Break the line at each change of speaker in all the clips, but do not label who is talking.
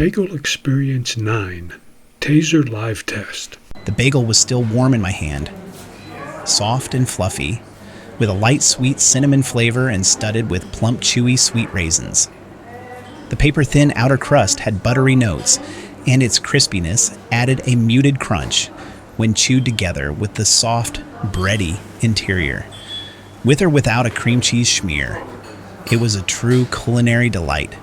Bagel Experience 9, Taser Live Test.
The bagel was still warm in my hand, soft and fluffy, with a light sweet cinnamon flavor and studded with plump chewy sweet raisins. The paper-thin outer crust had buttery notes, and its crispiness added a muted crunch when chewed together with the soft, bready interior. With or without a cream cheese schmear, it was a true culinary delight.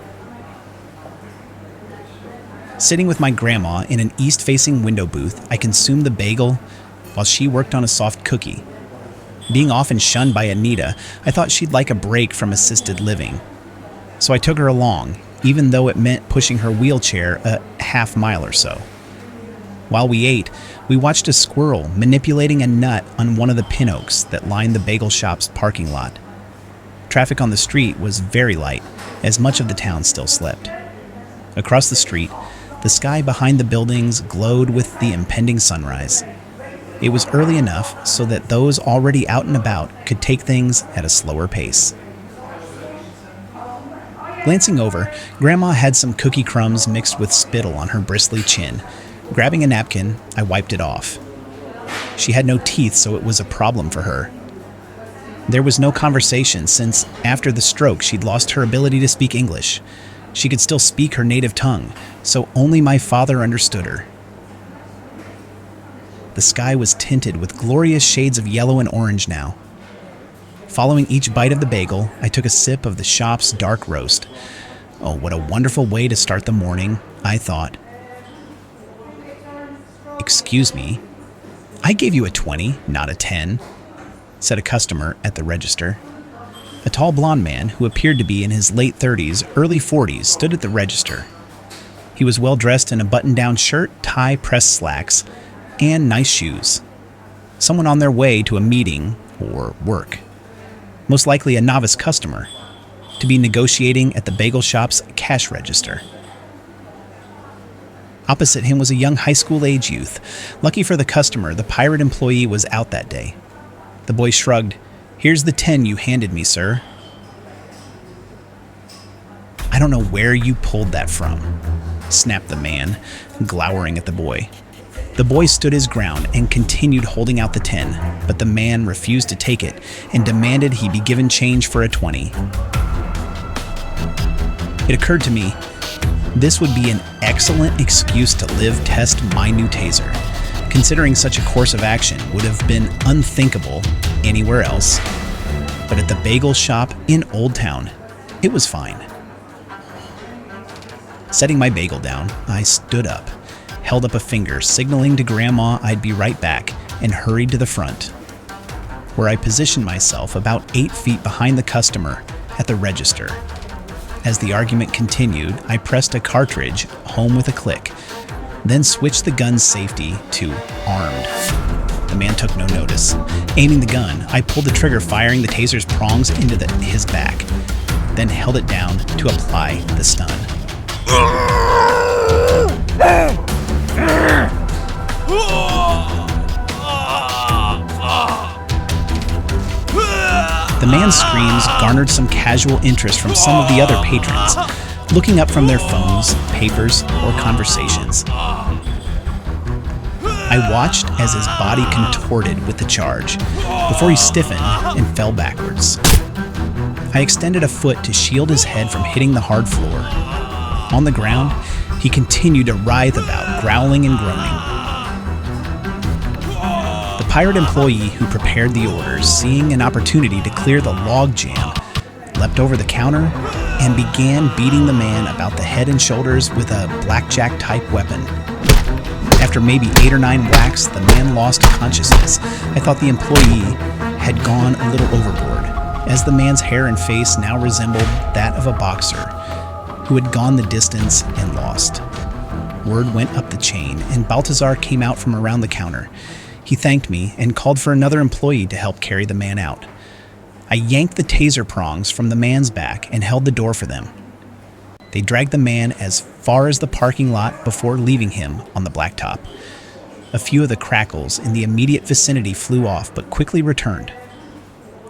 Sitting with my grandma in an east-facing window booth, I consumed the bagel while she worked on a soft cookie. Being often shunned by Anita, I thought she'd like a break from assisted living. So I took her along, even though it meant pushing her wheelchair a half mile or so. While we ate, we watched a squirrel manipulating a nut on one of the pin oaks that lined the bagel shop's parking lot. Traffic on the street was very light, as much of the town still slept. Across the street, the sky behind the buildings glowed with the impending sunrise. It was early enough so that those already out and about could take things at a slower pace. Glancing over, Grandma had some cookie crumbs mixed with spittle on her bristly chin. Grabbing a napkin, I wiped it off. She had no teeth, so it was a problem for her. There was no conversation since, after the stroke, she'd lost her ability to speak English. She could still speak her native tongue, so only my father understood her. The sky was tinted with glorious shades of yellow and orange now. Following each bite of the bagel, I took a sip of the shop's dark roast. Oh, what a wonderful way to start the morning, I thought. "Excuse me, I gave you a 20, not a 10, said a customer at the register. A tall blond man who appeared to be in his late 30s, early 40s, stood at the register. He was well dressed in a button-down shirt, tie, pressed slacks, and nice shoes. Someone on their way to a meeting or work. Most likely a novice customer, to be negotiating at the bagel shop's cash register. Opposite him was a young high school-age youth. Lucky for the customer, the pirate employee was out that day. The boy shrugged. "Here's the 10 you handed me, sir." "I don't know where you pulled that from," snapped the man, glowering at the boy. The boy stood his ground and continued holding out the 10, but the man refused to take it and demanded he be given change for a 20. It occurred to me, this would be an excellent excuse to live test my new taser, considering such a course of action would have been unthinkable anywhere else. But at the bagel shop in Old Town, it was fine. Setting my bagel down, I stood up, held up a finger signaling to Grandma I'd be right back, and hurried to the front, where I positioned myself about 8 feet behind the customer at the register. As the argument continued, I pressed a cartridge home with a click, then switched the gun's safety to armed. The man took no notice. Aiming the gun, I pulled the trigger, firing the taser's prongs into his back, then held it down to apply the stun. The man's screams garnered some casual interest from some of the other patrons, looking up from their phones, papers, or conversations. I watched as his body contorted with the charge, before he stiffened and fell backwards. I extended a foot to shield his head from hitting the hard floor. On the ground, he continued to writhe about, growling and groaning. The pirate employee who prepared the orders, seeing an opportunity to clear the log jam, leapt over the counter and began beating the man about the head and shoulders with a blackjack-type weapon. After maybe 8 or 9 whacks, the man lost consciousness. I thought the employee had gone a little overboard, as the man's hair and face now resembled that of a boxer who had gone the distance and lost. Word went up the chain, and Baltazar came out from around the counter. He thanked me and called for another employee to help carry the man out. I yanked the taser prongs from the man's back and held the door for them. They dragged the man as far as the parking lot before leaving him on the blacktop. A few of the crackles in the immediate vicinity flew off, but quickly returned.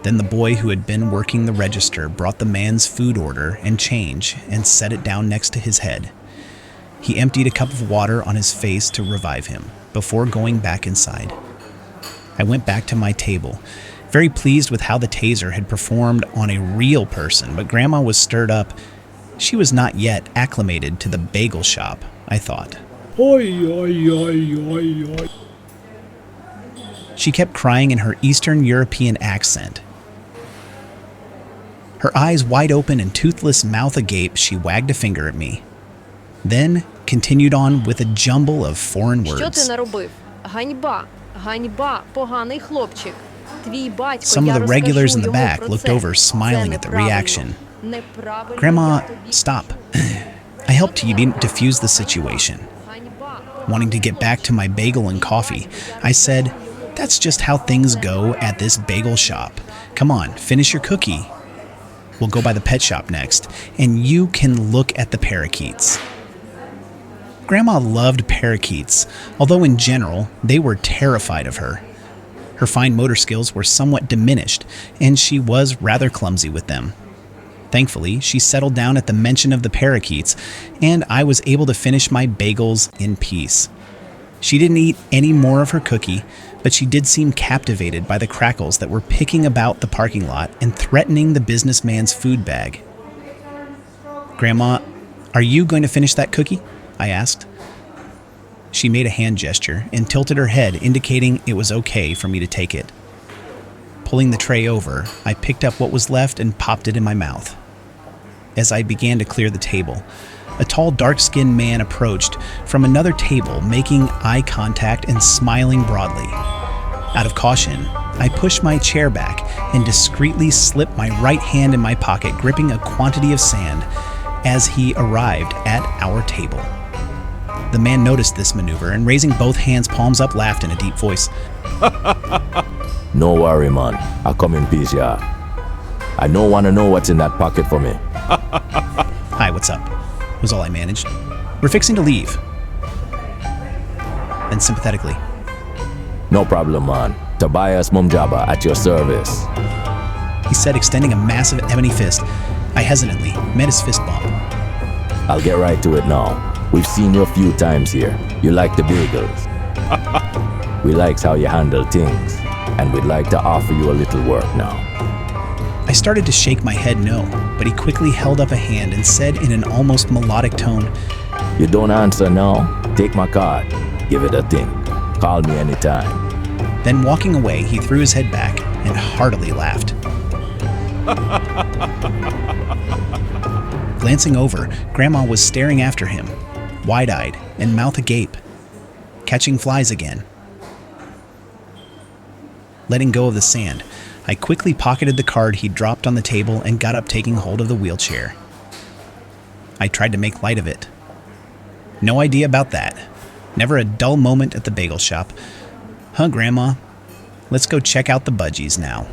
Then the boy who had been working the register brought the man's food order and change and set it down next to his head. He emptied a cup of water on his face to revive him before going back inside. I went back to my table, very pleased with how the taser had performed on a real person, but Grandma was stirred up. She was not yet acclimated to the bagel shop, I thought.
Oi, oi, oi, oi, oi.
She kept crying in her Eastern European accent. Her eyes wide open and toothless mouth agape, she wagged a finger at me. Then continued on with a jumble of foreign words.
Що ти наробив? Ганьба, ганьба, поганий хлопчик. Твій батько,
Some of
я
the regulars
розкажу
in the
йому
back
про
looked
це.
over, smiling
Це
at the
неправильно.
reaction.
Неправильно
Grandma,
я тобі-
stop. I helped you defuse the situation.
Ганьба.
Wanting to get back to my bagel and coffee, I said, "That's just how things go at this bagel shop. Come on, finish your cookie. We'll go by the pet shop next, and you can look at the parakeets." Grandma loved parakeets, although in general, they were terrified of her. Her fine motor skills were somewhat diminished, and she was rather clumsy with them. Thankfully, she settled down at the mention of the parakeets, and I was able to finish my bagels in peace. She didn't eat any more of her cookie, but she did seem captivated by the crackles that were picking about the parking lot and threatening the businessman's food bag. "Grandma, are you going to finish that cookie?" I asked. She made a hand gesture and tilted her head, indicating it was okay for me to take it. Pulling the tray over, I picked up what was left and popped it in my mouth. As I began to clear the table, a tall, dark-skinned man approached from another table, making eye contact and smiling broadly. Out of caution, I pushed my chair back and discreetly slipped my right hand in my pocket, gripping a quantity of sand as he arrived at our table. The man noticed this maneuver and, raising both hands palms up, laughed in a deep voice.
No worry, man. I come in peace, yeah. I don't want to know what's in that pocket for me.
"Hi, what's up?" was all I managed. "We're fixing to leave." Then sympathetically,
No problem, man. Tobias Mumjabba at your service.
he said, extending a massive ebony fist. I hesitantly met his fist bump.
I'll get right to it now. We've seen you a few times here. You like the bagels. We likes how you handle things, and we'd like to offer you a little work now.
I started to shake my head no, but he quickly held up a hand and said in an almost melodic tone,
You don't answer now? Take my card. Give it a think. Call me anytime.
Then walking away, he threw his head back and heartily laughed. Glancing over, Grandma was staring after him, wide-eyed and mouth agape, catching flies again. Letting go of the sand, I quickly pocketed the card he dropped on the table and got up, taking hold of the wheelchair. I tried to make light of it. No idea about that. Never a dull moment at the bagel shop. "Huh, Grandma? Let's go check out the budgies now."